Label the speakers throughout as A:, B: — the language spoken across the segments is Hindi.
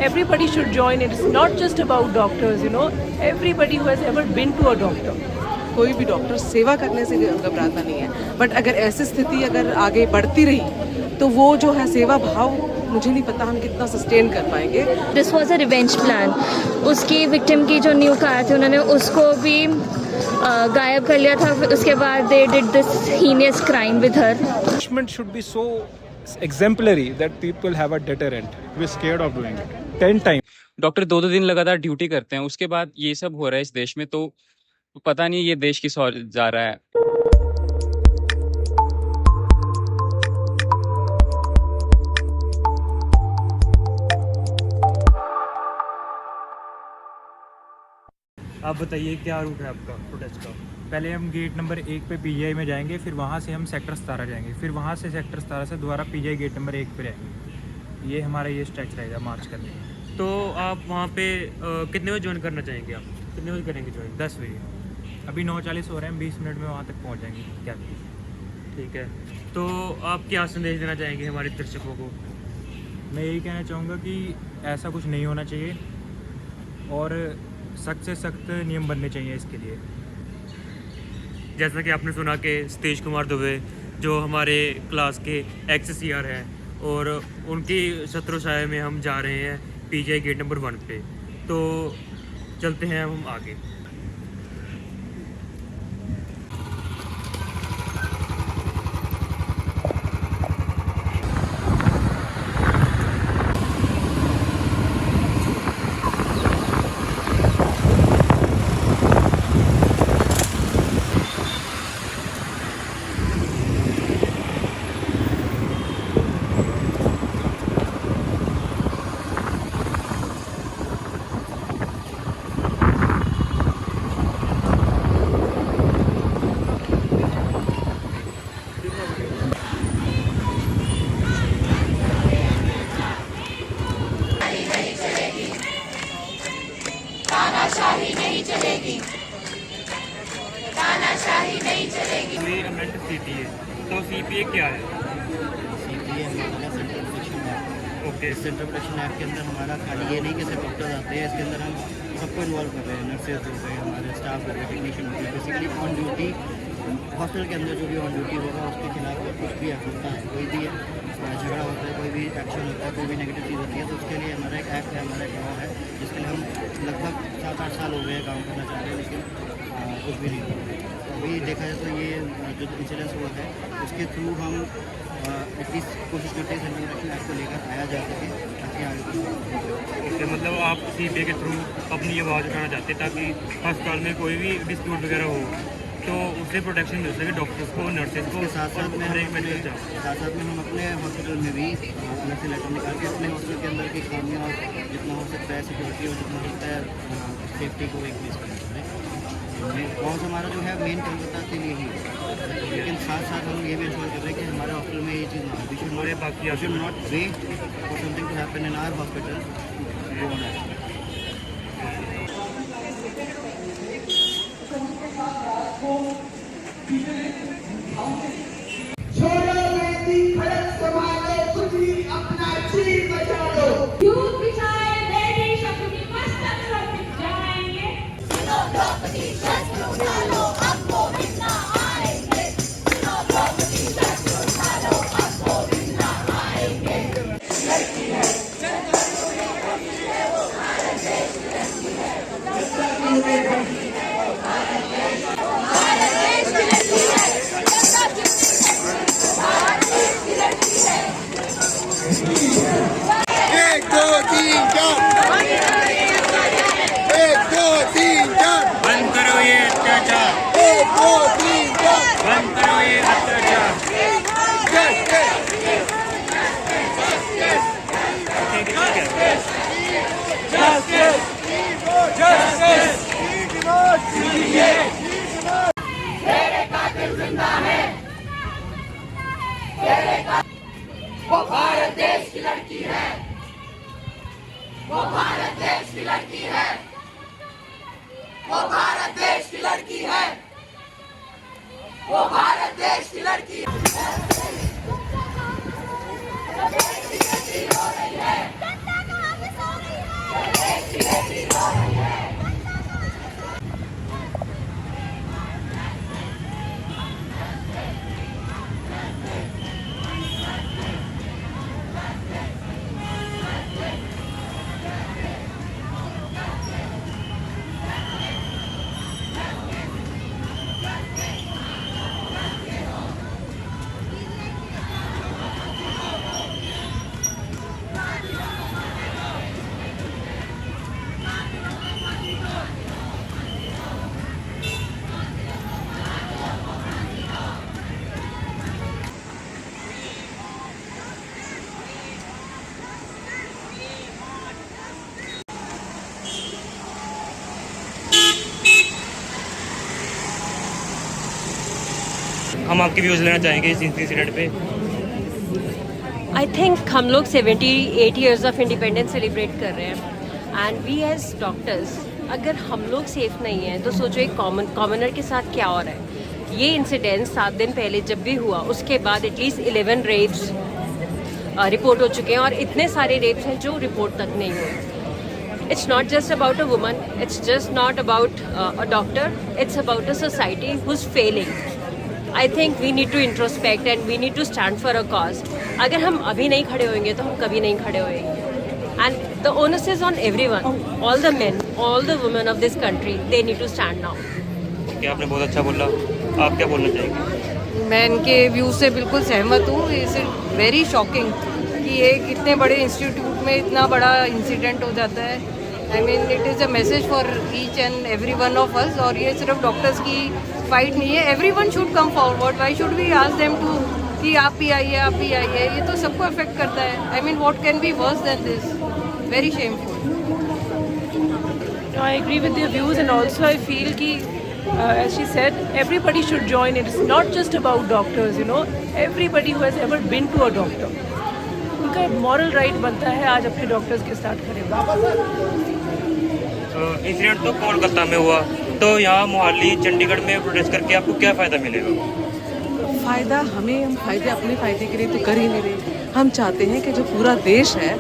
A: everybody should join. It is not just about doctors, everybody who has ever been to a doctor.
B: कोई भी डॉक्टर सेवा करने से घबराता नहीं है, बट अगर ऐसी स्थिति अगर आगे बढ़ती रही तो वो जो है सेवा भाव, मुझे नहीं पता हम कितना सस्टेन कर पाएंगे।
C: This was a revenge plan. उसकी विक्टिम की जो न्यू कार थी उन्होंने उसको भी गायब कर लिया था। उसके बाद they did this heinous crime with her.
D: Punishment should be so exemplary that people have a deterrent. We're scared of doing it. 10 times.
E: Doctor 2-2 दिन लगातार ड्यूटी करते हैं, उसके बाद ये सब हो रहा है इस देश में, तो पता नहीं ये देश किस ओर जा रहा है।
F: आप बताइए क्या रूट है आपका प्रोटेस्ट का? पहले हम गेट नंबर 1 पे पीजीआई में जाएंगे, फिर वहाँ से हम सेक्टर 17 जाएंगे, फिर वहाँ से सेक्टर 17 से दोबारा पीजीआई गेट नंबर 1 पे रहेंगे। ये हमारा ये स्ट्रेच रहेगा मार्च करने का।
G: तो आप वहाँ पे कितने बजे ज्वाइन करना चाहेंगे? आप कितने बजे करेंगे ज्वाइन?
F: 10 बजे। अभी 9:40 हो रहे हैं, 20 मिनट में वहाँ तक पहुँच जाएंगे। क्या
G: ठीक है, तो आप क्या संदेश देना चाहेंगे हमारे दर्शकों को?
F: मैं यही कहना चाहूँगा कि ऐसा कुछ नहीं होना चाहिए और सख्त से सख्त नियम बनने चाहिए इसके लिए।
G: जैसा कि आपने सुना कि सतीश कुमार दुबे जो हमारे क्लास के एक्स CR हैं और उनकी छत्रछाया में हम जा रहे हैं पीजीआई गेट नंबर 1 पे। तो चलते हैं हम आगे। ये अमेंड CPA, तो CPA क्या है?
H: CPA हमारा central protection act.
G: Okay,
H: central protection act के अंदर हमारा खाली ये नहीं कि सिर्फ डॉक्टर आते हैं, इसके अंदर हम सबको इन्वॉल्व कर रहे हैं। नर्सेज हो गए, हमारे स्टाफ हो गए, टेक्नीशियन हो गए। बेसिकली ऑन ड्यूटी हॉस्पिटल के अंदर जो भी ऑन ड्यूटी होगा उसके खिलाफ अगर कुछ भी होता है, कोई भी झगड़ा होता है, कोई भी एक्शन होता है, कोई भी नेगेटिव चीज़ होती है, तो उसके लिए हमारा एक एक्ट है, हमारा एक लॉ है, जिसके लिए हम लगभग 7-8 साल हो गए काम करना चाह रहे हैं, लेकिन कुछ भी नहीं हो रहा है। अभी देखा जाए तो ये जो इंसिडेंस हुआ है उसके थ्रू हम एटलीस्ट कोशिश करते हैं सेंट्रल प्रोटेक्शन एक्ट को लेकर आया जा सके ताकि आगे।
G: ओके, मतलब आप CPA के थ्रू अपनी आवाज़ उठाना चाहते हैं ताकि अस्पताल में कोई भी डिस्प्यूट वगैरह हो तो उससे प्रोटेक्शन मिल सके डॉक्टर्स को, नर्सेज को।
H: साथ साथ में
G: हर एक मेडिकल
H: साथ में हम अपने हॉस्पिटल में भी अलग से लेटर निकाल के अपने हॉस्पिटल के अंदर की खामियाँ और जितना हो सकता है सिक्योरिटी और जितना हो सकता है सेफ्टी को इंक्रीज करना चाहते हैं। कॉज हमारा जो है मेन कोलकाता के लिए ही है, लेकिन साथ साथ हम ये भी इंश्योर कर रहे हैं कि हमारे हॉस्पिटल में ये चीज़ ना हो।
G: हमारे बाकी
H: should not wait for something to happen in our hospital go on.
G: बंद करो ये अत्याचार, बंद करो ये अत्याचार।
I: वो भारत देश की लड़की है, वो भारत देश की लड़की है, वो भारत देश की लड़की है, वो भारत देश की लड़की है।
G: हम आपके व्यूज़ लेना चाहेंगे इस इंसिडेंट पे।
J: आई थिंक हम लोग 78 ईयर्स ऑफ इंडिपेंडेंस सेलिब्रेट कर रहे हैं एंड वी एज डॉक्टर्स अगर हम लोग सेफ नहीं हैं तो सोचो एक कॉमनर के साथ क्या हो रहा है। ये इंसिडेंट 7 दिन पहले जब भी हुआ उसके बाद एटलीस्ट 11 रेप्स रिपोर्ट हो चुके हैं और इतने सारे रेप्स हैं जो रिपोर्ट तक नहीं हुए। It's not just about a woman, it's just not about a doctor, it's about a society who is failing. I think we need to introspect and we need to stand for a cause. अगर हम अभी नहीं खड़े होंगे तो हम कभी नहीं खड़े होंगे। And the onus is on everyone, all the men, all the women of this country. They need to stand now.
G: कि आपने बहुत अच्छा बोला, आप क्या बोलना चाहेंगे?
K: मैं इनके व्यू से बिल्कुल सहमत हूँ। इट्स वेरी शॉकिंग कि एक इतने बड़े इंस्टीट्यूट में इतना बड़ा इंसिडेंट हो जाता है। I mean it is a message for each and every one of us. और ये सिर्फ डॉक्टर्स की फाइट नहीं है, everyone should come forward. Why should we ask them to कि आप भी आइए, आप भी आइए। ये तो सबको अफेक्ट करता है। I mean what can be worse than this? Very shameful.
A: I agree with their views and also I feel कि as she said, everybody should join it. It's not just about doctors, you know. Everybody who has ever been to a doctor, उनका moral right बनता है आज अपने डॉक्टर्स के साथ खड़े होना।
G: इंसिडेंट तो कोलकाता में हुआ, तो यहाँ मोहाली चंडीगढ़ में प्रोटेस्ट करके आपको क्या फ़ायदा मिलेगा?
B: फ़ायदा हम फ़ायदे अपने फ़ायदे के लिए तो कर ही नहीं रहे। हम चाहते हैं कि जो पूरा देश है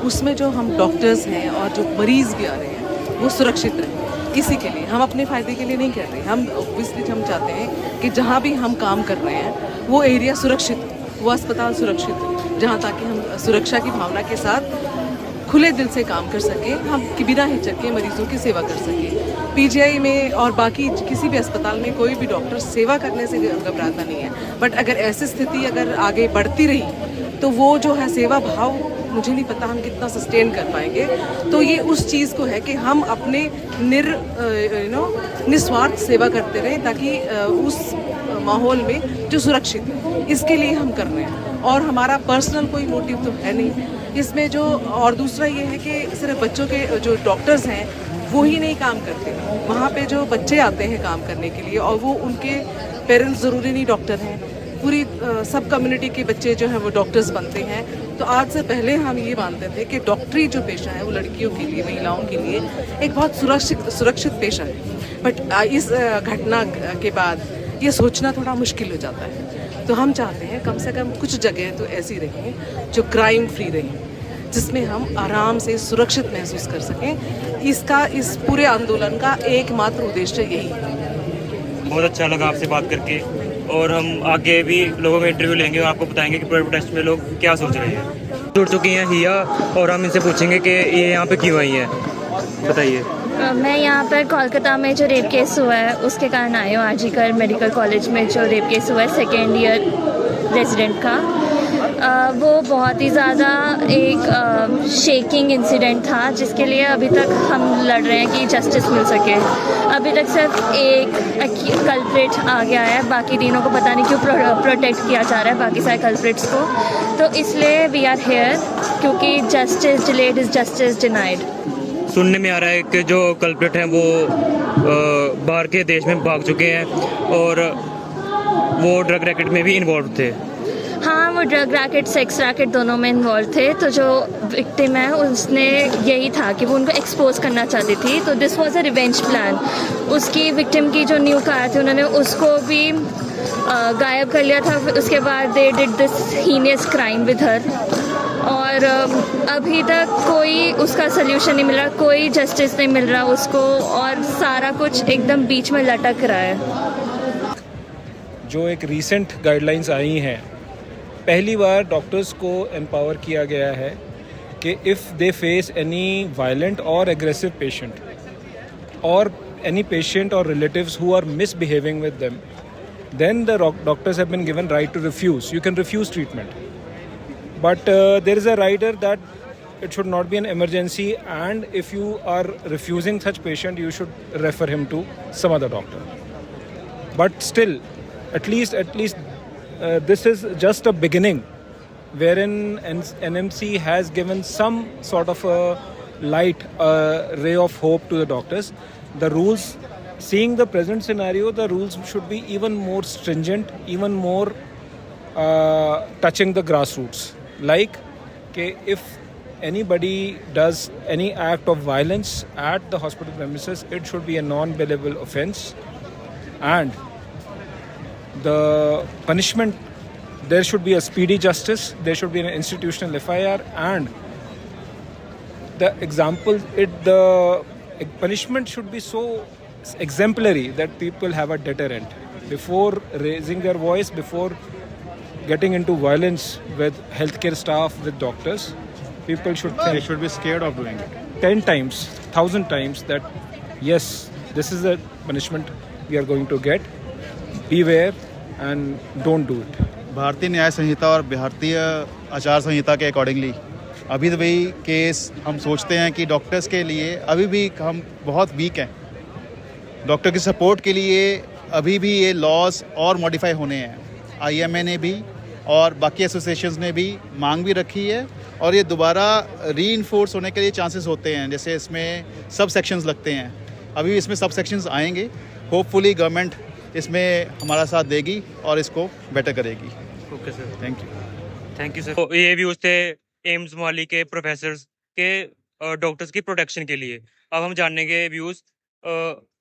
B: उसमें जो हम डॉक्टर्स हैं और जो मरीज़ भी आ रहे हैं वो सुरक्षित रहें। इसी के लिए हम अपने फ़ायदे के लिए नहीं कर रहे। हम ऑब्वियसली हम चाहते हैं कि जहाँ भी हम काम कर रहे हैं वो एरिया सुरक्षित हो, वो अस्पताल सुरक्षित हो, जहाँ ताकि हम सुरक्षा की भावना के साथ खुले दिल से काम कर सकें, हम कि बिना हिचक के मरीजों की सेवा कर सकें। पीजीआई में और बाकी किसी भी अस्पताल में कोई भी डॉक्टर सेवा करने से घबराता नहीं है। बट अगर ऐसी स्थिति अगर आगे बढ़ती रही तो वो जो है सेवा भाव मुझे नहीं पता हम कितना सस्टेन कर पाएंगे। तो ये उस चीज़ को है कि हम अपने निस्वार्थ सेवा करते रहें ताकि उस माहौल में जो सुरक्षित है इसके लिए हम कर रहे हैं। और हमारा पर्सनल कोई मोटिव तो है नहीं इसमें जो। और दूसरा ये है कि सिर्फ बच्चों के जो डॉक्टर्स हैं वो ही नहीं काम करते, वहाँ पे जो बच्चे आते हैं काम करने के लिए और वो उनके पेरेंट्स ज़रूरी नहीं डॉक्टर हैं, पूरी सब कम्युनिटी के बच्चे जो हैं वो डॉक्टर्स बनते हैं। तो आज से पहले हम ये मानते थे कि डॉक्टरी जो पेशा है वो लड़कियों के लिए, महिलाओं के लिए एक बहुत सुरक्षित पेशा है। बट इस घटना के बाद ये सोचना थोड़ा मुश्किल हो जाता है। तो हम चाहते हैं कम से कम कुछ जगह तो ऐसी रहें जो क्राइम फ्री रहें, जिसमें हम आराम से सुरक्षित महसूस कर सकें। इस पूरे आंदोलन का एकमात्र उद्देश्य यही है।
G: बहुत अच्छा लगा आपसे बात करके और हम आगे भी लोगों का इंटरव्यू लेंगे और आपको बताएंगे कि प्रोटेस्ट में लोग क्या सोच रहे हैं। जुड़ चुकी हैं हिया और हम इनसे पूछेंगे कि ये यहाँ पे क्यों आई हैं, बताइए।
C: मैं यहाँ पर कोलकाता में जो रेप केस हुआ है उसके कारण आई हूँ। आरजीकर मेडिकल कॉलेज में जो रेप केस हुआ है 2nd ईयर रेजिडेंट का, वो बहुत ही ज़्यादा एक शेकिंग इंसिडेंट था जिसके लिए अभी तक हम लड़ रहे हैं कि जस्टिस मिल सके। अभी तक सिर्फ एक कल्प्रिट आ गया है, बाकी तीनों को पता नहीं क्यों प्रोटेक्ट किया जा रहा है, बाकी सारे कल्प्रिट्स को। तो इसलिए वी आर हेयर क्योंकि justice delayed is justice denied.
G: सुनने में आ रहा है कि जो कल्प्रिट हैं वो बाहर के देश में भाग चुके हैं और वो ड्रग रैकेट में भी इन्वॉल्व थे।
C: हाँ, वो ड्रग रैकेट, सेक्स रैकेट दोनों में इन्वॉल्व थे। तो जो विक्टिम है उसने यही था कि वो उनको एक्सपोज करना चाहती थी। तो this was a revenge plan. उसकी विक्टिम की जो न्यू कार थी उन्होंने उसको भी गायब कर लिया था। उसके बाद they did this heinous crime with her और अभी तक कोई उसका सल्यूशन नहीं मिल रहा, कोई जस्टिस नहीं मिल रहा उसको और सारा कुछ एकदम बीच में लटक रहा है।
D: जो एक रीसेंट गाइडलाइंस आई हैं, पहली बार डॉक्टर्स को एम्पावर किया गया है कि if they face any violent और एग्रेसिव पेशेंट और एनी पेशेंट और relatives who are misbehaving with them, then the doctors have been given right to refuse. You can refuse treatment. But there is a rider that it should not be an emergency, and if you are refusing such patient, you should refer him to some other doctor. But still, at least this is just a beginning wherein NMC has given some sort of a light, a ray of hope to the doctors. The rules seeing the present scenario, the rules should be even more stringent, even more touching the grassroots. Like, if anybody does any act of violence at the hospital premises, it should be a non-bailable offence, and the punishment, there should be a speedy justice, there should be an institutional FIR, and the punishment should be so exemplary that people have a deterrent before raising their voice, before getting into violence with healthcare staff, with doctors. People should think,
L: They should be scared of doing it.
D: 10 times, 1,000 times that yes, this is the punishment we are going to get. Beware and don't do it.
L: भारतीय न्याय संहिता और भारतीय आचार संहिता के अकॉर्डिंगली अभी तो वही केस हम सोचते हैं कि डॉक्टर्स के लिए अभी भी हम बहुत वीक हैं. डॉक्टर की सपोर्ट के लिए अभी भी ये लॉज और मॉडिफाई होने हैं. IMA ने भी और बाकी एसोसिएशंस ने भी मांग भी रखी है, और ये दोबारा रीइंफोर्स होने के लिए चांसेस होते हैं. जैसे इसमें सब सेक्शंस लगते हैं, अभी इसमें सब सेक्शंस आएंगे. होपफुली गवर्नमेंट इसमें हमारा साथ देगी और इसको बेटर करेगी.
G: Okay sir,
L: thank you
G: sir. तो ये व्यूज़ थे एम्स मोहाली के प्रोफेसर्स के डॉक्टर्स की प्रोटेक्शन के लिए. अब हम जानने के व्यूज़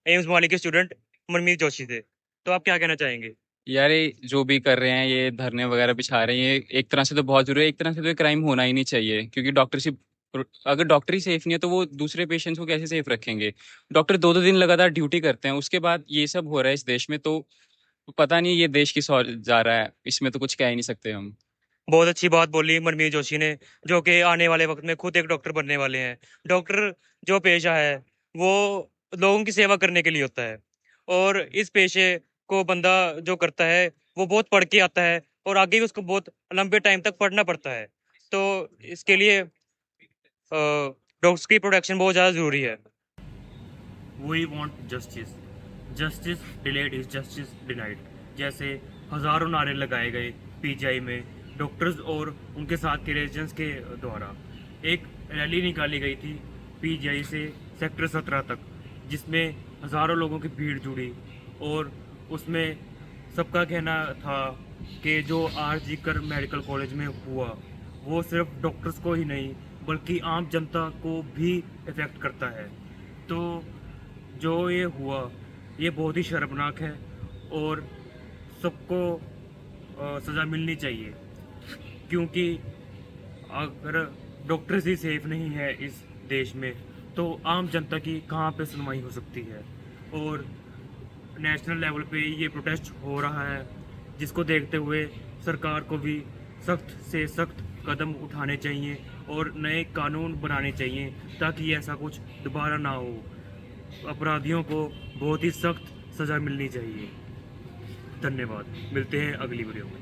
G: एम्स मोहाली के स्टूडेंट मनमीत जोशी थे. तो आप क्या कहना चाहेंगे?
E: यार ये जो भी कर रहे हैं, ये धरने वगैरह बिछा रहे हैं, ये एक तरह से तो बहुत जरूरी है. एक तरह से तो ये क्राइम होना ही नहीं चाहिए, क्योंकि अगर डॉक्टर ही सेफ नहीं है तो वो दूसरे पेशेंट्स को कैसे सेफ रखेंगे. डॉक्टर 2-2 दिन लगातार ड्यूटी करते हैं, उसके बाद ये सब हो रहा है इस देश में, तो पता नहीं ये देश किस ओर जा रहा है. इसमें तो कुछ कह ही नहीं सकते हम.
G: बहुत अच्छी बात बोली मनमीत जोशी ने, जो कि आने वाले वक्त में खुद एक डॉक्टर बनने वाले हैं. डॉक्टर जो पेशा है वो लोगों की सेवा करने के लिए होता है, और इस पेशे को बंदा जो करता है वो बहुत पढ़ के आता है, और आगे भी उसको बहुत लंबे टाइम तक पढ़ना पड़ता है. तो इसके लिए डॉक्टर्स की प्रोटेक्शन बहुत ज़्यादा ज़रूरी है. We want justice, justice delayed is justice denied. जैसे हज़ारों नारे लगाए गए PGI में डॉक्टर्स और उनके साथ के रेजिडेंट्स के द्वारा. एक रैली निकाली गई थी PGI से सेक्टर 17 तक, जिसमें हज़ारों लोगों की भीड़ जुड़ी, और उसमें सबका कहना था कि जो RG कर मेडिकल कॉलेज में हुआ वो सिर्फ डॉक्टर्स को ही नहीं बल्कि आम जनता को भी इफ़ेक्ट करता है. तो जो ये हुआ ये बहुत ही शर्मनाक है, और सबको सज़ा मिलनी चाहिए, क्योंकि अगर डॉक्टर्स ही सेफ नहीं है इस देश में तो आम जनता की कहाँ पे सुनवाई हो सकती है. और नेशनल लेवल पे ये प्रोटेस्ट हो रहा है, जिसको देखते हुए सरकार को भी सख्त से सख्त कदम उठाने चाहिए और नए कानून बनाने चाहिए, ताकि ऐसा कुछ दोबारा ना हो. अपराधियों को बहुत ही सख्त सज़ा मिलनी चाहिए. धन्यवाद. मिलते हैं अगली वीडियो में.